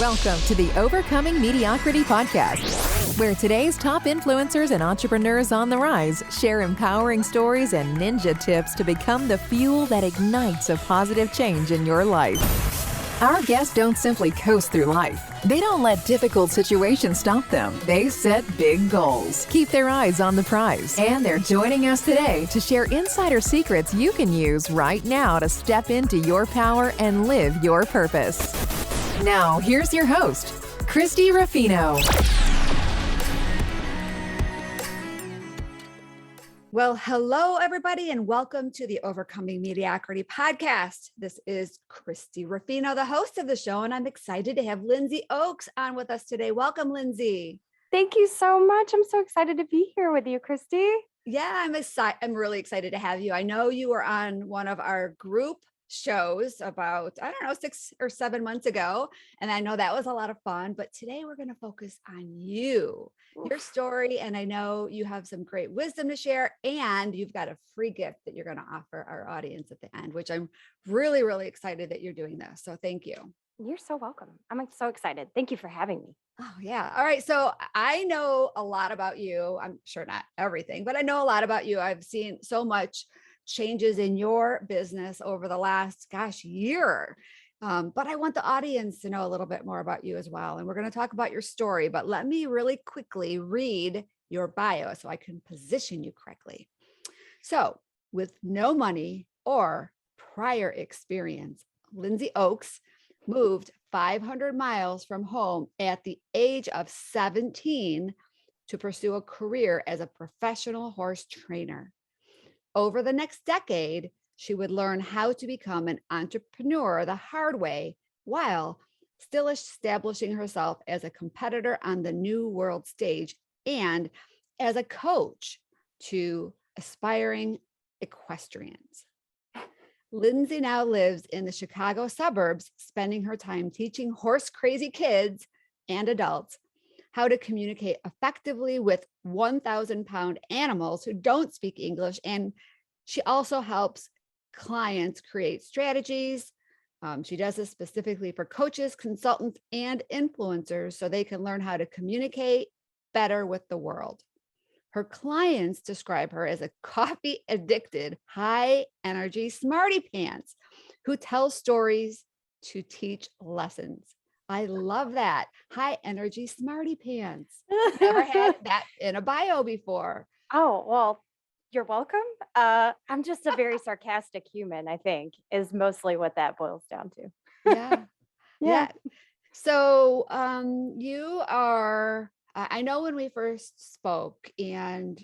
Welcome to the Overcoming Mediocrity podcast, where today's top influencers and entrepreneurs on the rise share empowering stories and ninja tips to become the fuel that ignites a positive change in your life. Our guests don't simply coast through life. They don't let difficult situations stop them. They set big goals, keep their eyes on the prize, and they're joining us today to share insider secrets you can use right now to step into your power and live your purpose. Now, here's your host, Christy Ruffino. Well, hello, everybody, and welcome to the Overcoming Mediocrity podcast. This is Christy Ruffino, the host of the show, and I'm excited to have Lindsey Oaks on with us today. Welcome, Lindsey. Thank you so much. I'm so excited to be here with you, Christy. Yeah, I'm really excited to have you. I know you were on one of our group shows about, 6 or 7 months ago. And I know that was a lot of fun, but today we're going to focus on you, your story. And I know you have some great wisdom to share, and you've got a free gift that you're going to offer our audience at the end, which I'm really, really excited that you're doing this. So thank you. You're so welcome. I'm so excited. Thank you for having me. Oh, yeah. All right. So I know a lot about you. I'm sure not everything, but I know a lot about you. I've seen so much changes in your business over the last, year. But I want the audience to know a little bit more about you as well. And we're going to talk about your story, but let me really quickly read your bio so I can position you correctly. So, with no money or prior experience, Lindsey Oaks moved 500 miles from home at the age of 17 to pursue a career as a professional horse trainer. Over the next decade, she would learn how to become an entrepreneur the hard way while still establishing herself as a competitor on the new world stage and as a coach to aspiring equestrians. Lindsey now lives in the Chicago suburbs, spending her time teaching horse-crazy kids and adults how to communicate effectively with 1,000-pound animals who don't speak English. And she also helps clients create strategies. She does this specifically for coaches, consultants, and influencers so they can learn how to communicate better with the world. Her clients describe her as a coffee-addicted, high-energy smarty-pants who tells stories to teach lessons. I love that. High energy smarty pants. Never had that in a bio before. Oh, well, you're welcome. I'm just a very sarcastic human, I think, is mostly what that boils down to. Yeah. So you are, I know when we first spoke and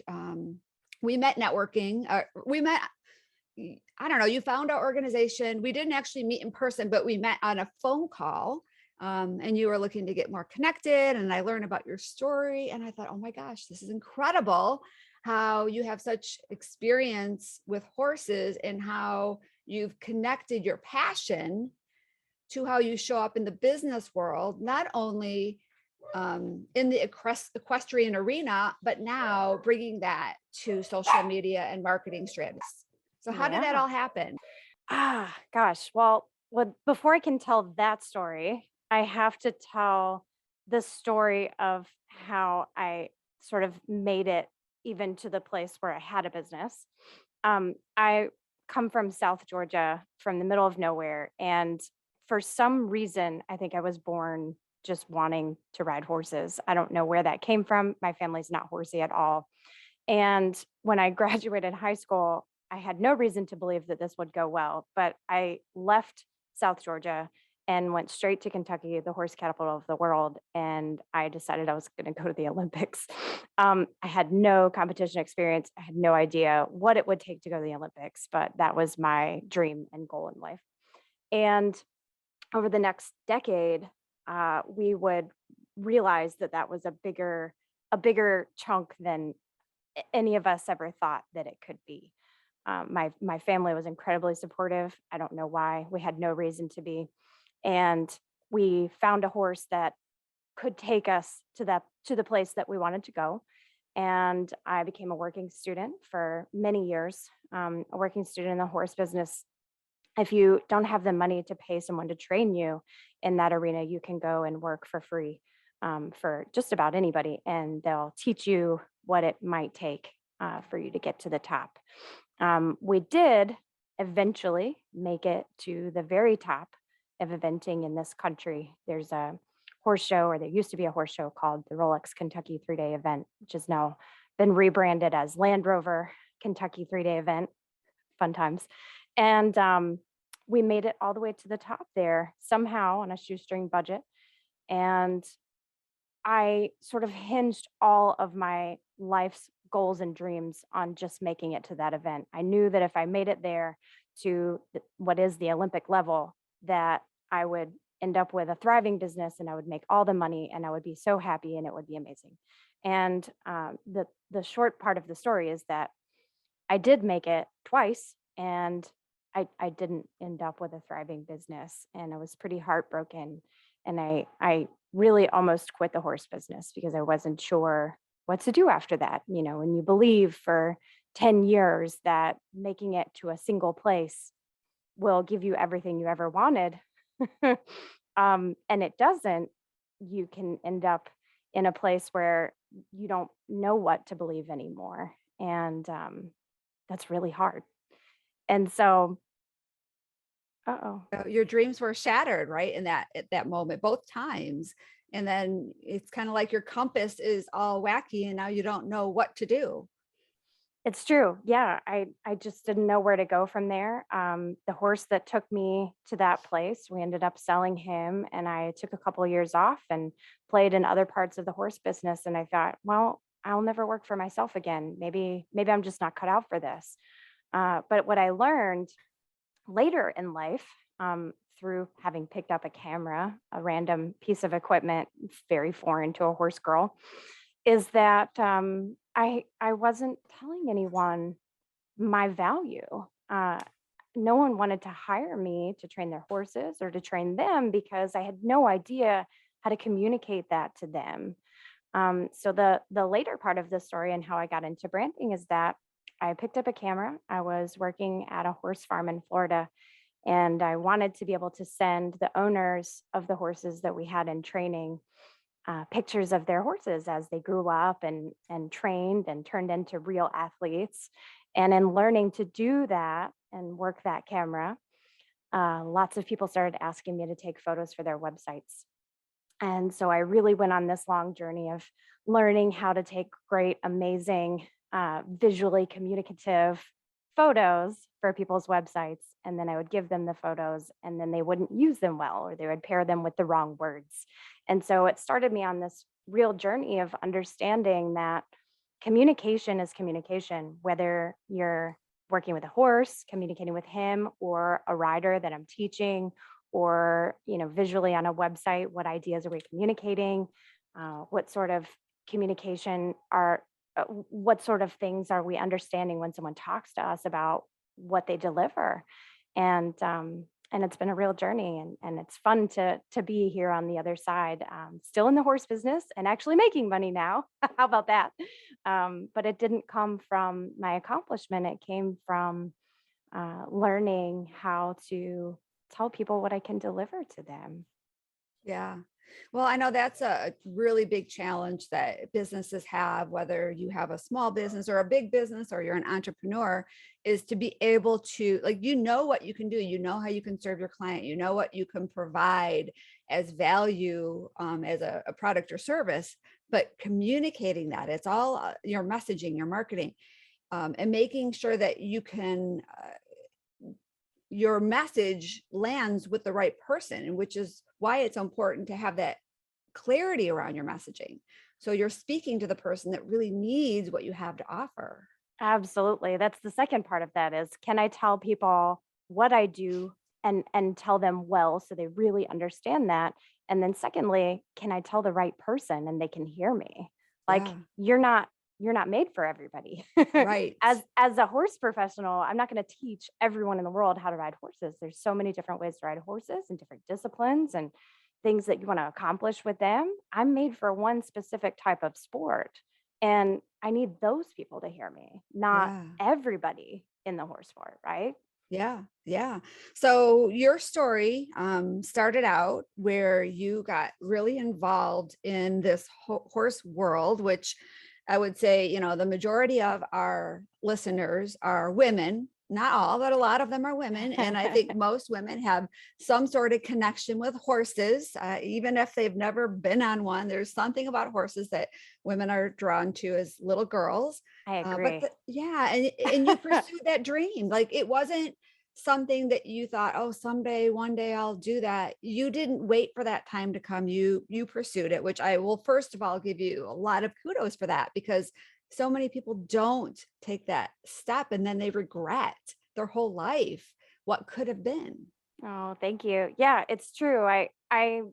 we met networking, you found our organization. We didn't actually meet in person, but we met on a phone call. And you were looking to get more connected, and I learned about your story, and I thought, oh my gosh, this is incredible how you have such experience with horses and how you've connected your passion to how you show up in the business world, not only in the equestrian arena, but now bringing that to social media and marketing strategies. So how did that all happen? Well, before I can tell that story, I have to tell the story of how I sort of made it even to the place where I had a business. I come from South Georgia, from the middle of nowhere. And for some reason, I think I was born just wanting to ride horses. I don't know where that came from. My family's not horsey at all. And when I graduated high school, I had no reason to believe that this would go well, but I left South Georgia and went straight to Kentucky, the horse capital of the world. And I decided I was going to go to the Olympics. I had no competition experience. I had no idea what it would take to go to the Olympics, but that was my dream and goal in life. And over the next decade, we would realize that was a bigger chunk than any of us ever thought that it could be. My family was incredibly supportive. I don't know why. We had no reason to be. And we found a horse that could take us to the place that we wanted to go. And I became a working student for many years, a working student in the horse business if you don't have the money to pay someone to train you in that arena, you can go and work for free for just about anybody, and they'll teach you what it might take for you to get to the top. We did eventually make it to the very top of eventing in this country. There's a horse show, or there used to be a horse show called the Rolex Kentucky 3-day event, which has now been rebranded as Land Rover Kentucky 3-day event. Fun times. And we made it all the way to the top there somehow on a shoestring budget. And I sort of hinged all of my life's goals and dreams on just making it to that event. I knew that if I made it there to what is the Olympic level, that I would end up with a thriving business and I would make all the money and I would be so happy and it would be amazing. And the short part of the story is that I did make it twice, and I didn't end up with a thriving business, and I was pretty heartbroken. And I really almost quit the horse business because I wasn't sure what to do after that. You know, when you believe for 10 years that making it to a single place will give you everything you ever wanted, and it doesn't, you can end up in a place where you don't know what to believe anymore. And that's really hard. And so, Your dreams were shattered, right? In that, at that moment, both times. And then it's kind of like your compass is all wacky and now you don't know what to do. it's true. Yeah, I just didn't know where to go from there. The horse that took me to that place, we ended up selling him, and I took a couple of years off and played in other parts of the horse business. And I thought, well, I'll never work for myself again. Maybe I'm just not cut out for this. But what I learned later in life, through having picked up a camera, a random piece of equipment, very foreign to a horse girl, is that I wasn't telling anyone my value. No one wanted to hire me to train their horses or to train them because I had no idea how to communicate that to them. So the later part of the story and how I got into branding is that I picked up a camera. I was working at a horse farm in Florida, and I wanted to be able to send the owners of the horses that we had in training pictures of their horses as they grew up and trained and turned into real athletes. And in learning to do that and work that camera, lots of people started asking me to take photos for their websites. And so I really went on this long journey of learning how to take great, amazing, visually communicative photos for people's websites. And then I would give them the photos, and then they wouldn't use them well, or they would pair them with the wrong words. And so it started me on this real journey of understanding that communication is communication, whether you're working with a horse, communicating with him, or a rider that I'm teaching, or visually on a website. What ideas are we communicating? What sort of communication what sort of things are we understanding when someone talks to us about what they deliver? And it's been a real journey, and it's fun to be here on the other side, still in the horse business and actually making money now. How about that? But it didn't come from my accomplishment. It came from learning how to tell people what I can deliver to them. Yeah. Well, I know that's a really big challenge that businesses have, whether you have a small business or a big business or you're an entrepreneur, is to be able to, like, what you can do, how you can serve your client, what you can provide as value, as a product or service, but communicating that, it's all your messaging, your marketing, and making sure that you can, your message lands with the right person, and which is why it's important to have that clarity around your messaging. So you're speaking to the person that really needs what you have to offer. Absolutely. That's the second part of that is, can I tell people what I do and tell them well so they really understand that? And then secondly, can I tell the right person and they can hear me? Like, Yeah. you're not made for everybody. Right. As a horse professional, I'm not going to teach everyone in the world how to ride horses. There's so many different ways to ride horses and different disciplines and things that you want to accomplish with them. I'm made for one specific type of sport, and I need those people to hear me, not Yeah. everybody in the horse sport, right? Yeah. Yeah. So your story started out where you got really involved in this horse world, which I would say, the majority of our listeners are women. Not all, but a lot of them are women. And I think most women have some sort of connection with horses, even if they've never been on one. There's something about horses that women are drawn to as little girls. I But agree. yeah, and you pursued that dream. Like it wasn't something that you thought, oh, someday, one day I'll do that. You didn't wait for that time to come. You pursued it, which I will first of all give you a lot of kudos for that, because so many people don't take that step and then they regret their whole life what could have been. Oh, thank you. Yeah, it's true. I'm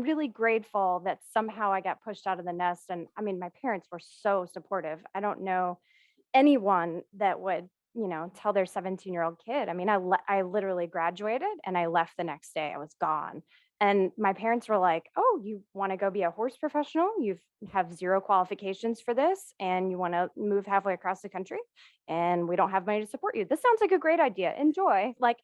really grateful that somehow I got pushed out of the nest. And I mean, my parents were so supportive. I don't know anyone that would, tell their 17-year-old kid. I mean, I literally graduated and I left the next day. I was gone. And my parents were like, "Oh, you want to go be a horse professional? You have zero qualifications for this and you want to move halfway across the country and we don't have money to support you. This sounds like a great idea. Enjoy." Like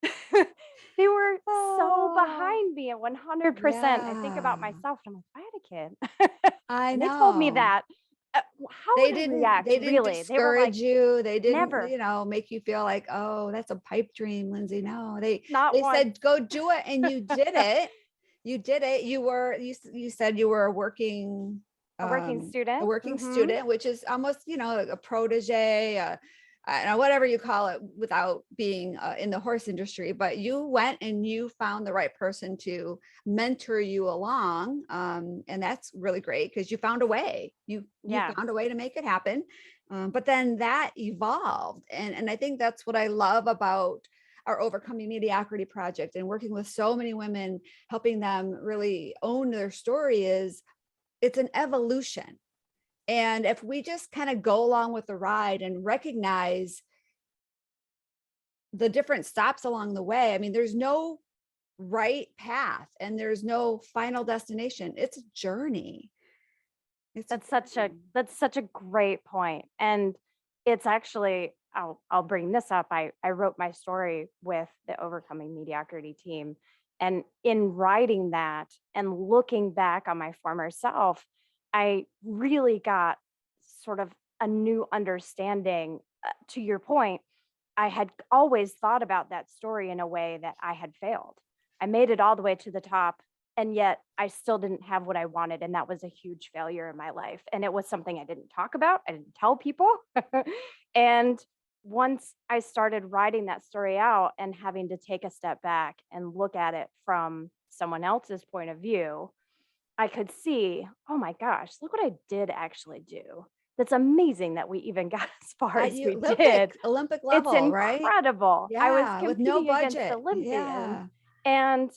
they were so Oh, behind me at 100%. I think about yeah, myself and I'm like, "If I had a kid I and they told me know. that, how would I react?" They didn't Really? They were like, discourage you. They didn't, "Never, make you feel like, oh, that's a pipe dream, Lindsay. No, not they once." said, go do it. And you did it. You did it. You said you were A working a student. working Mhm. student, which is almost, a protege, I don't know, whatever you call it, without being in the horse industry. But you went and you found the right person to mentor you along, and that's really great because you found a way. You Yeah. found a way to make it happen. But then that evolved, and I think that's what I love about our Overcoming Mediocrity project and working with so many women, helping them really own their story. Is it's an evolution. And if we just kind of go along with the ride and recognize the different stops along the way, I mean, there's no right path and there's no final destination. It's a journey. It's a journey. That's such a great point. And it's actually, I'll bring this up. I wrote my story with the Overcoming Mediocrity team. And in writing that and looking back on my former self, I really got sort of a new understanding. To your point, I had always thought about that story in a way that I had failed. I made it all the way to the top, and yet I still didn't have what I wanted. And that was a huge failure in my life. And it was something I didn't talk about, I didn't tell people. And once I started writing that story out and having to take a step back and look at it from someone else's point of view, I could see, oh my gosh, look what I did actually do. That's amazing that we even got as far as You we did. Olympic It's level, right? incredible. I was Yeah, with no competing against budget. Olympians, Yeah. and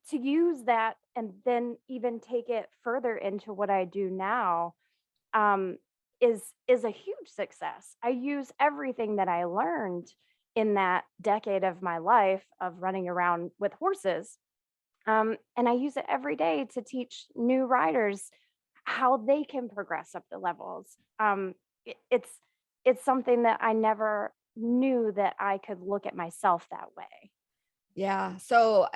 to use that and then even take it further into what I do now, um, is a huge success. I use everything that I learned in that decade of my life of running around with horses, and I use it every day to teach new riders how they can progress up the levels. It's something that I never knew that I could look at myself that way. Yeah. So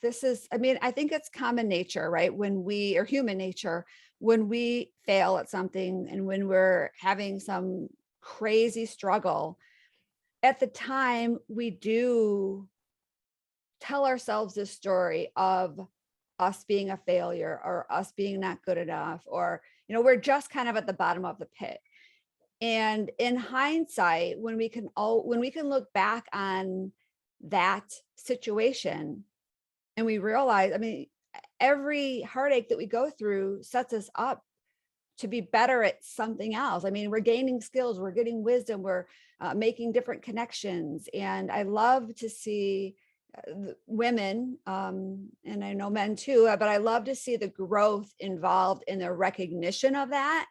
this is, I mean, I think it's common nature, right? When we or human nature, when we fail at something and when we're having some crazy struggle, at the time we do tell ourselves this story of us being a failure or us being not good enough, or, we're just kind of at the bottom of the pit. And in hindsight, when we can look back on that situation and we realize, I mean, every heartache that we go through sets us up to be better at something else. I mean, we're gaining skills, we're getting wisdom, we're making different connections. And I love to see women, and I know men too, but I love to see the growth involved in the recognition of that,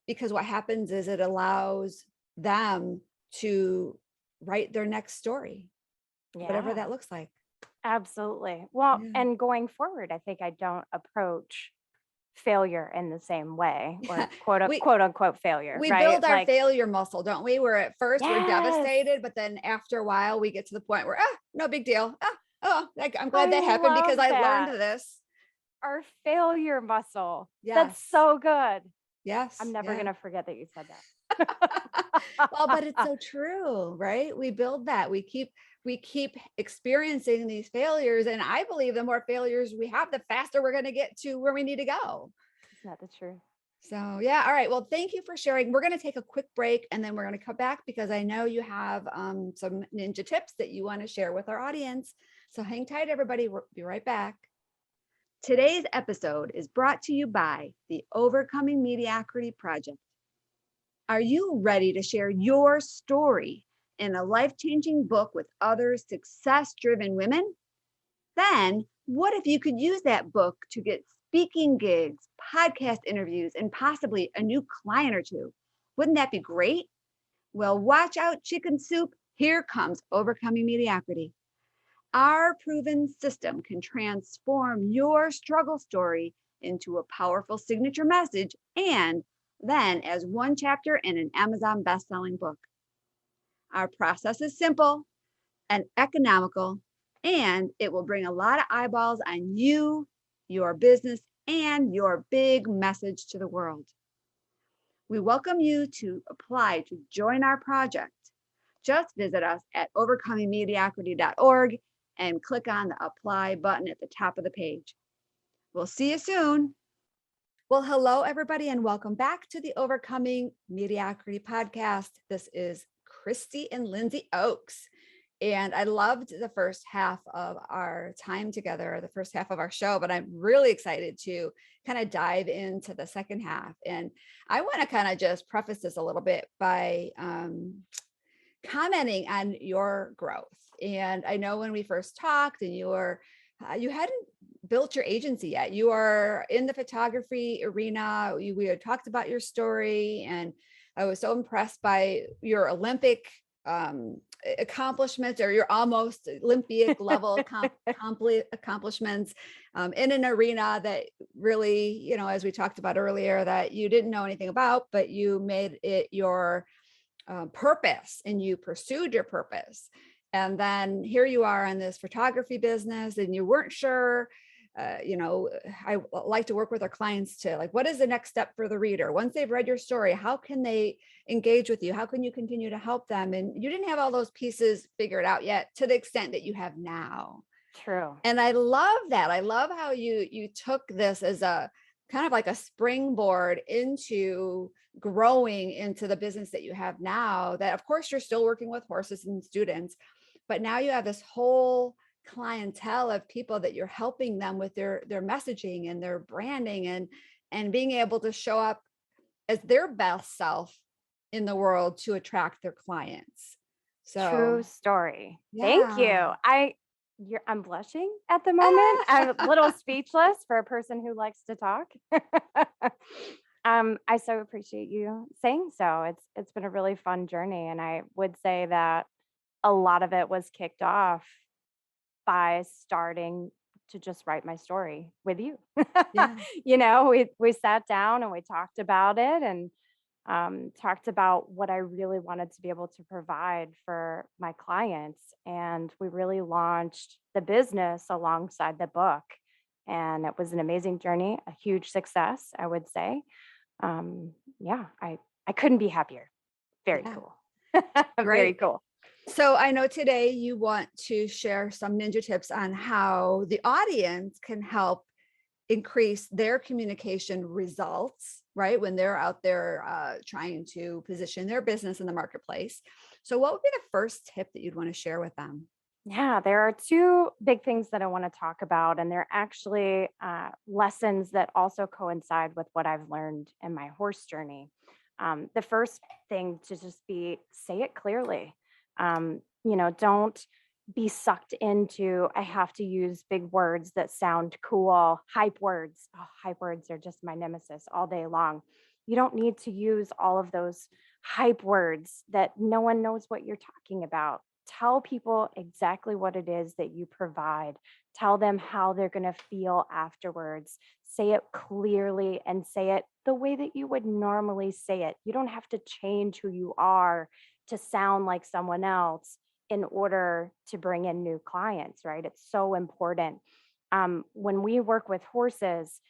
because what happens is it allows them to write their next story, whatever Yeah, that looks like. absolutely. Well, Yeah. and going forward, I think I don't approach failure in the same way, or Yeah. We quote unquote failure, we right? build our Like, failure muscle, don't we? Where at first we're yes, devastated, but then after a while we get to the point where, no big deal. I'm glad I that happened because love I learned that. this. Our failure muscle. That's Yes. so good. I'm Yes. never Yeah. going to forget that you said Well, but it's that. so true, right? We build that. We keep experiencing these failures. And I believe the more failures we have, the faster we're going to get to where we need to go. Isn't that the truth? So, yeah. All right. Well, thank you for sharing. We're going to take a quick break and then we're going to come back because I know you have some ninja tips that you want to share with our audience. So hang tight, everybody. We'll be right back. Today's episode is brought to you by the Overcoming Mediocrity Project. Are you ready to share your story in a life-changing book with other success-driven women? Then, what if you could use that book to get speaking gigs, podcast interviews, and possibly a new client or two? Wouldn't that be great? Well, watch out, chicken soup. Here comes Overcoming Mediocrity. Our proven system can transform your struggle story into a powerful signature message and then as one chapter in an Amazon best-selling book. Our process is simple and economical, and it will bring a lot of eyeballs on you, your business, and your big message to the world. We welcome you to apply to join our project. Just visit us at overcomingmediocrity.org and click on the apply button at the top of the page. We'll see you soon. Well, hello, everybody, and welcome back to the Overcoming Mediocrity podcast. This is Christy and Lindsey Oaks. And I loved the first half of our time together, the first half of our show, but I'm really excited to kind of dive into the second half. And I want to kind of just preface this a little bit by commenting on your growth. And I know when we first talked and you hadn't built your agency yet. You are in the photography arena. We had talked about your story and I was so impressed by your Olympic accomplishments or your almost Olympic level accomplishments in an arena that really, as we talked about earlier, that you didn't know anything about, but you made it your purpose and you pursued your purpose. And then here you are in this photography business and you weren't sure, I like to work with our clients to like, what is the next step for the reader? Once they've read your story, how can they engage with you? How can you continue to help them? And you didn't have all those pieces figured out yet to the extent that you have now. True. And I love that. I love how you took this as a kind of like a springboard into growing into the business that you have now, that of course you're still working with horses and students, but now you have this whole clientele of people that you're helping them with their messaging and their branding and being able to show up as their best self in the world to attract their clients. So true story. yeah. Thank you. I'm blushing at the moment. I'm a little speechless for a person who likes to talk. I so appreciate you saying so. It's been a really fun journey. And I would say that a lot of it was kicked off by starting to just write my story with you. Yeah. We sat down and we talked about it and talked about what I really wanted to be able to provide for my clients. And we really launched the business alongside the book. And it was an amazing journey, a huge success, I would say. I couldn't be happier. Very Yeah. cool. Great. Very cool. So I know today you want to share some ninja tips on how the audience can help increase their communication results, right? When they're out there trying to position their business in the marketplace. So what would be the first tip that you'd want to share with them? Yeah, there are two big things that I want to talk about, and they're actually lessons that also coincide with what I've learned in my horse journey. The first thing to just be, say it clearly. Don't be sucked into, I have to use big words that sound cool, hype words. Oh, hype words are just my nemesis all day long. You don't need to use all of those hype words that no one knows what you're talking about. Tell people exactly what it is that you provide. Tell them how they're going to feel afterwards. Say it clearly and say it the way that you would normally say it. You don't have to change who you are to sound like someone else in order to bring in new clients, right? It's so important. When we work with horses,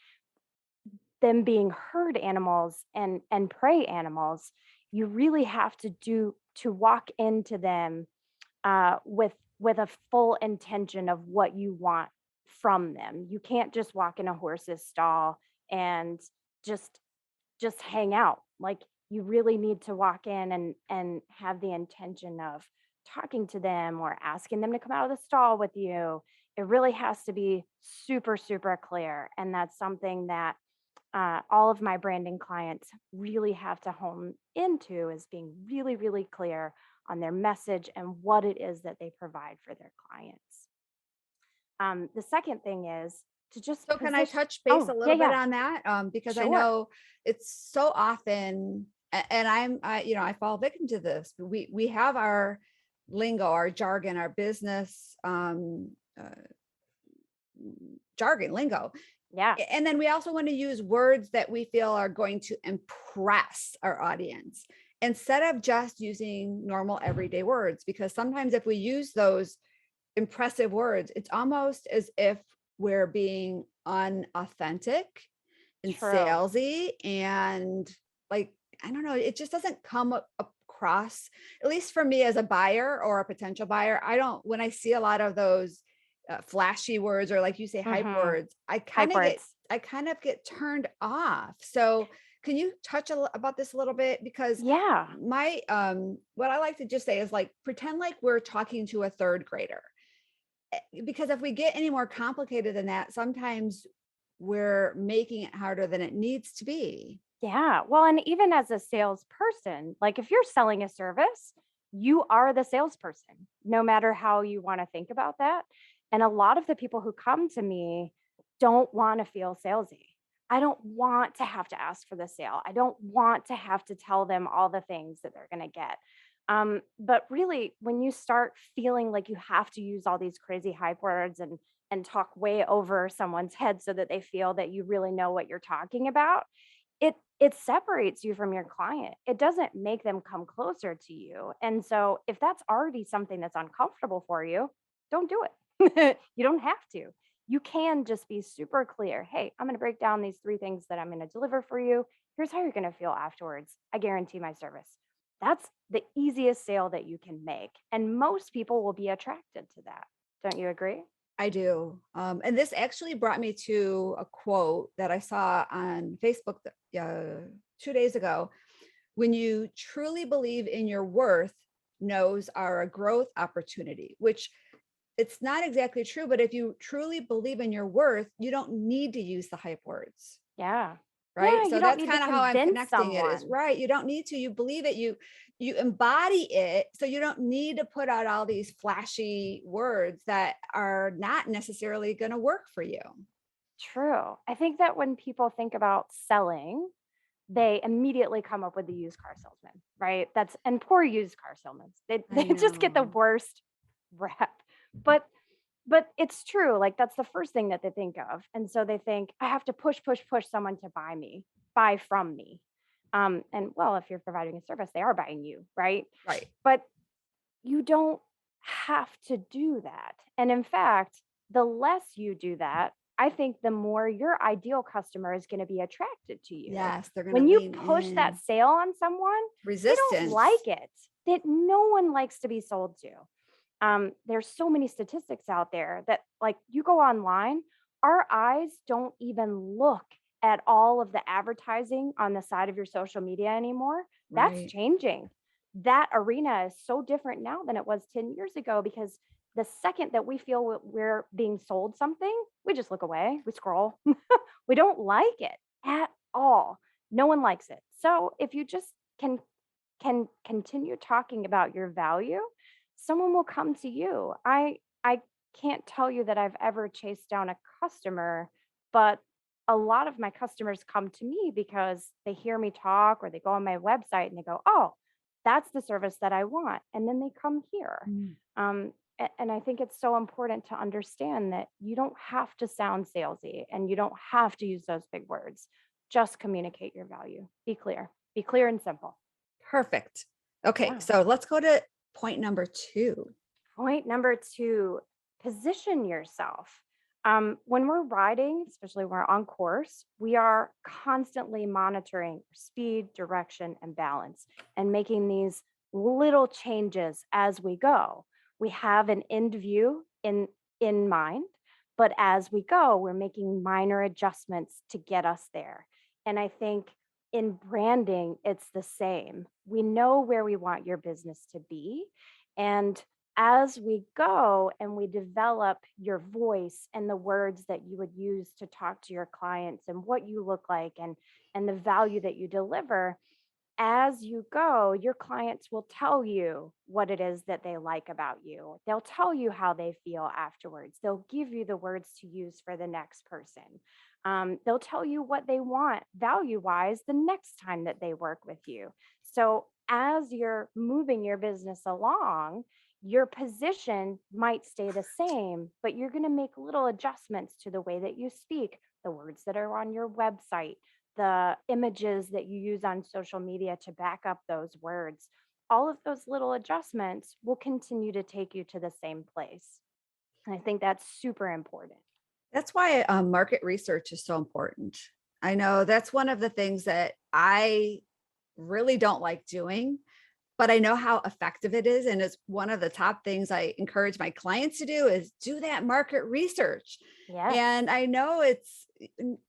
them being herd animals and prey animals, you really have to walk into them with a full intention of what you want from them. You can't just walk in a horse's stall and just just hang out. Like, you really need to walk in and have the intention of talking to them or asking them to come out of the stall with you. It really has to be super, super clear. And that's something that all of my branding clients really have to hone into, is being really, really clear on their message and what it is that they provide for their clients. The second thing is to just So can I position. touch base a Oh, yeah, little bit yeah, on that? Because I sure. know it's so often, and I fall victim to this. We have our lingo, our jargon, our business jargon, lingo. Yeah, And then we also want to use words that we feel are going to impress our audience instead of just using normal everyday words. Because sometimes if we use those impressive words, it's almost as if we're being unauthentic and true. salesy, and like, I don't know, it just doesn't come across, at least for me as a buyer or a potential buyer. I don't, when I see a lot of those flashy words, or like you say, hype Hmm. words, Hype words. I kind of get turned off. So can you touch about this a little bit? Because Yeah. my what I like to just say is, like, pretend like we're talking to a third grader. Because if we get any more complicated than that, sometimes we're making it harder than it needs to be. Yeah. Well, and even as a salesperson, like if you're selling a service, you are the salesperson, no matter how you want to think about that. And a lot of the people who come to me don't want to feel salesy. I don't want to have to ask for the sale. I don't want to have to tell them all the things that they're going to get. But really, when you start feeling like you have to use all these crazy hype words and talk way over someone's head so that they feel that you really know what you're talking about, it separates you from your client. It doesn't make them come closer to you. And so if that's already something that's uncomfortable for you, don't do it. You don't have to. You can just be super clear. Hey, I'm going to break down these three things that I'm going to deliver for you. Here's how you're going to feel afterwards. I guarantee my service. That's the easiest sale that you can make. And most people will be attracted to that. Don't you agree? I do. And this actually brought me to a quote that I saw on Facebook 2 days ago. When you truly believe in your worth, no's are a growth opportunity, which it's not exactly true. But if you truly believe in your worth, you don't need to use the hype words. Yeah. Yeah. Right. You So don't that's need to kind of how I'm convince connecting it, is someone. right. You don't need to, you believe it, you embody it. So you don't need to put out all these flashy words that are not necessarily going to work for you. True. I think that when people think about selling, they immediately come up with the used car salesman, right? That's and poor used car salesmen. They I they just get the know. worst rep. But but it's true. Like that's the first thing that they think of. And so they think, I have to push, push, push someone to buy from me. And well, if you're providing a service, they are buying you, right? Right. But you don't have to do that. And in fact, the less you do that, I think the more your ideal customer is going to be attracted to you. Yes. They're going to When you lean push that in. sale on someone, they don't Resistance. like it. That no one likes to be sold to. There's so many statistics out there that, like, you go online, our eyes don't even look at all of the advertising on the side of your social media anymore. That's Right. changing. That arena is so different now than it was 10 years ago, because the second that we feel we're being sold something, we just look away, we scroll. We don't like it at all. No one likes it. So if you just can continue talking about your value, someone will come to you. I can't tell you that I've ever chased down a customer, but a lot of my customers come to me because they hear me talk or they go on my website and they go, "Oh, that's the service that I want." And then they come here. Mm. Um, And I think it's so important to understand that you don't have to sound salesy and you don't have to use those big words. Just communicate your value. Be clear and simple. Perfect. Okay, Yeah. so let's go to point number 2. Point number 2, position yourself. When we're riding, especially when we're on course, we are constantly monitoring speed, direction, and balance and making these little changes as we go. We have an end view in mind, but as we go, we're making minor adjustments to get us there. And I think in branding, it's the same. We know where we want your business to be. And as we go and we develop your voice and the words that you would use to talk to your clients and what you look like and the value that you deliver, as you go, your clients will tell you what it is that they like about you. They'll tell you how they feel afterwards. They'll give you the words to use for the next person. They'll tell you what they want value wise the next time that they work with you. So as you're moving your business along, your position might stay the same, but you're going to make little adjustments to the way that you speak, the words that are on your website, the images that you use on social media to back up those words. All of those little adjustments will continue to take you to the same place. And I think that's super important. That's why market research is so important. I know that's one of the things that I really don't like doing, but I know how effective it is. And it's one of the top things I encourage my clients to do is do that market research. Yes. And I know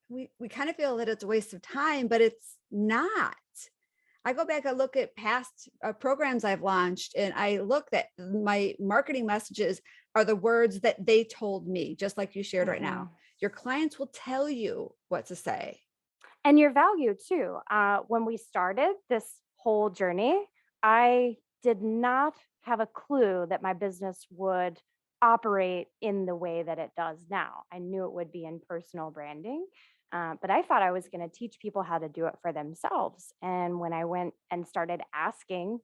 we kind of feel that it's a waste of time, but it's not. I go back, I look at past programs I've launched, and I look that my marketing messages are the words that they told me, just like you shared right now. Your clients will tell you what to say. And your value too. When we started this whole journey, I did not have a clue that my business would operate in the way that it does now. I knew it would be in personal branding, but I thought I was going to teach people how to do it for themselves. And when I went and started asking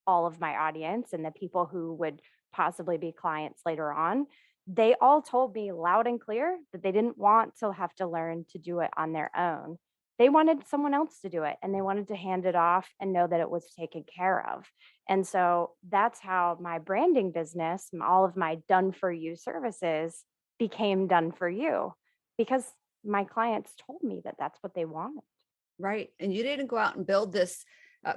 all of my audience and the people who would possibly be clients later on, they all told me loud and clear that they didn't want to have to learn to do it on their own. They wanted someone else to do it and they wanted to hand it off and know that it was taken care of. And so that's how my branding business, all of my done for you services became done for you because my clients told me that that's what they wanted. Right. And you didn't go out and build this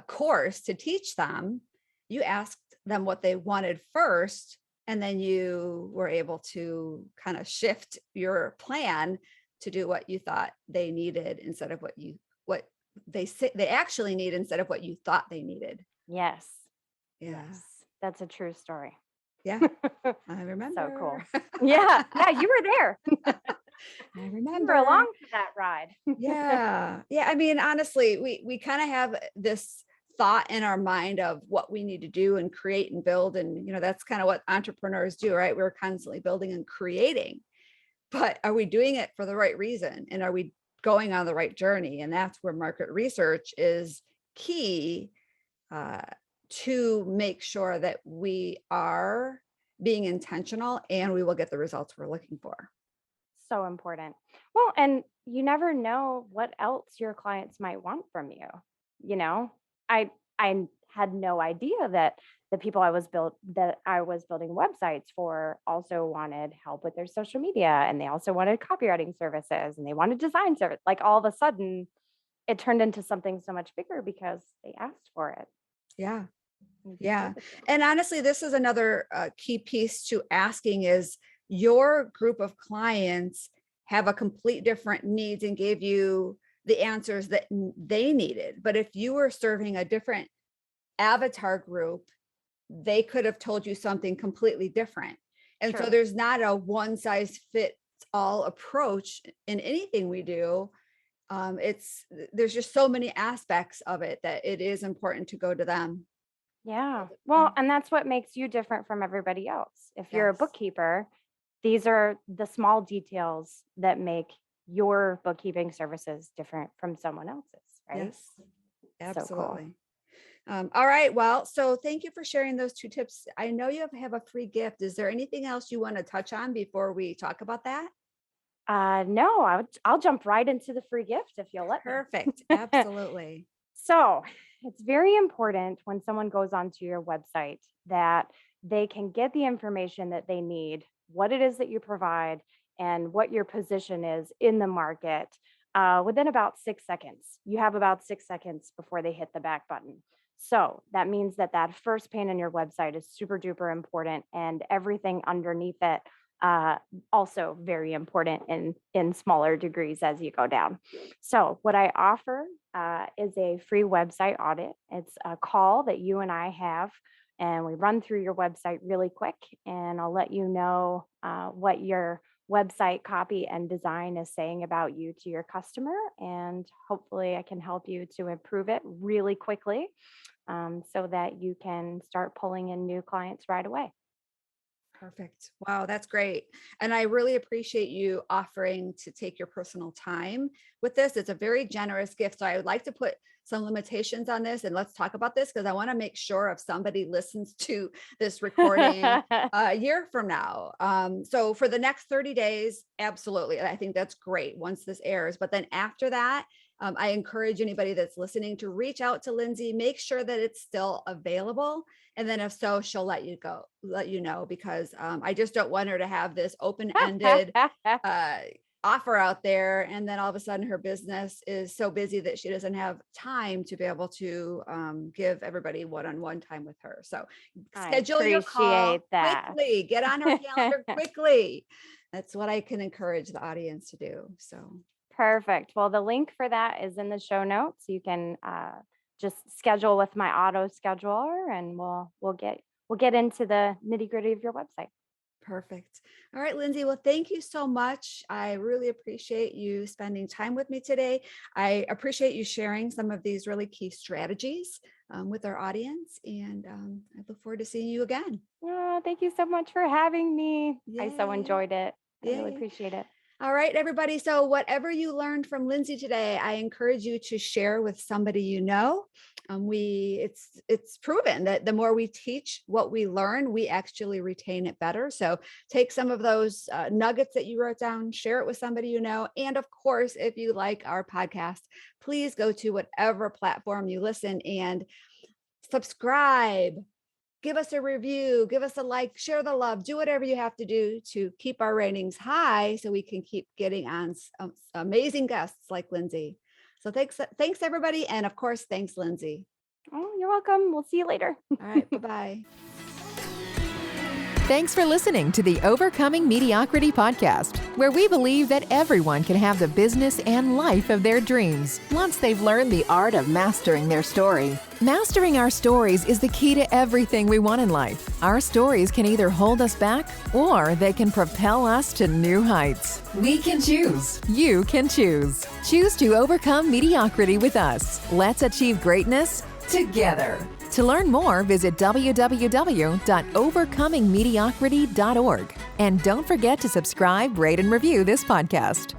course to teach them. You asked them what they wanted first, and then you were able to kind of shift your plan to do what you thought they needed instead of what they actually need instead of what you thought they needed. Yes. Yeah. Yes. That's a true story. Yeah. I remember. So cool. Yeah. Yeah. You were there. I You remember. were along for that ride. Yeah. Yeah. I mean, honestly, we kind of have this thought in our mind of what we need to do and create and build. And, that's kind of what entrepreneurs do, right? We're constantly building and creating, but are we doing it for the right reason? And are we going on the right journey? And that's where market research is key to make sure that we are being intentional and we will get the results we're looking for. So important. Well, and you never know what else your clients might want from you. I had no idea that the people I was building websites for also wanted help with their social media, and they also wanted copywriting services and they wanted design service. Like all of a sudden it turned into something so much bigger because they asked for it. Yeah. Yeah. And honestly, this is another key piece to asking is your group of clients have a complete different needs and gave you the answers that they needed. But if you were serving a different avatar group, they could have told you something completely different. And True. so there's not a one size fits all approach in anything we do. There's just so many aspects of it that it is important to go to them. Yeah. Well, and that's what makes you different from everybody else. If you're a Yes. bookkeeper, these are the small details that make your bookkeeping services different from someone else's, right? Yes, absolutely. All right. Well, so thank you for sharing those 2 tips. I know you have a free gift. Is there anything else you want to touch on before we talk about that? No, I'll jump right into the free gift if you'll let Perfect. me. Absolutely. So it's very important when someone goes onto your website that they can get the information that they need, what it is that you provide, and what your position is in the market within about 6 seconds. You have about 6 seconds before they hit the back button. So that means that that first pane on your website is super duper important, and everything underneath it also very important in smaller degrees as you go down. So what I offer is a free website audit. It's a call that you and I have, and we run through your website really quick, and I'll let you know what your website copy and design is saying about you to your customer, and hopefully I can help you to improve it really quickly so that you can start pulling in new clients right away. Perfect. Wow, that's great. And I really appreciate you offering to take your personal time with this. It's a very generous gift. So I would like to put some limitations on this, and let's talk about this because I want to make sure if somebody listens to this recording a year from now. So for the next 30 days, absolutely. I think that's great once this airs. But then after that, I encourage anybody that's listening to reach out to Lindsey, make sure that it's still available. And then if so, she'll let you know, because I just don't want her to have this open-ended offer out there. And then all of a sudden her business is so busy that she doesn't have time to be able to give everybody one-on-one time with her. So schedule your call quickly, get on her calendar quickly. That's what I can encourage the audience to do. So Perfect. Well, the link for that is in the show notes. You can just schedule with my auto scheduler, and we'll get into the nitty-gritty of your website. perfect. All right, Lindsey. Well, thank you so much. I really appreciate you spending time with me today. I appreciate you sharing some of these really key strategies with our audience, and I look forward to seeing you again. Oh, thank you so much for having me. I so Yay. enjoyed it. I really Yay. appreciate it. All right, everybody. So whatever you learned from Lindsey today, I encourage you to share with somebody you know. It's proven that the more we teach what we learn, we actually retain it better. So take some of those nuggets that you wrote down, share it with somebody you know. And of course, if you like our podcast, please go to whatever platform you listen and subscribe. Give us a review, give us a like, share the love, do whatever you have to do to keep our ratings high so we can keep getting on amazing guests like Lindsey. So thanks everybody. And of course, thanks Lindsey. Oh, you're welcome. We'll see you later. All right, bye-bye. Thanks for listening to the Overcoming Mediocrity podcast, where we believe that everyone can have the business and life of their dreams once they've learned the art of mastering their story. Mastering our stories is the key to everything we want in life. Our stories can either hold us back or they can propel us to new heights. We can choose. You can choose. Choose to overcome mediocrity with us. Let's achieve greatness together. To learn more, visit www.overcomingmediocrity.org. And don't forget to subscribe, rate, and review this podcast.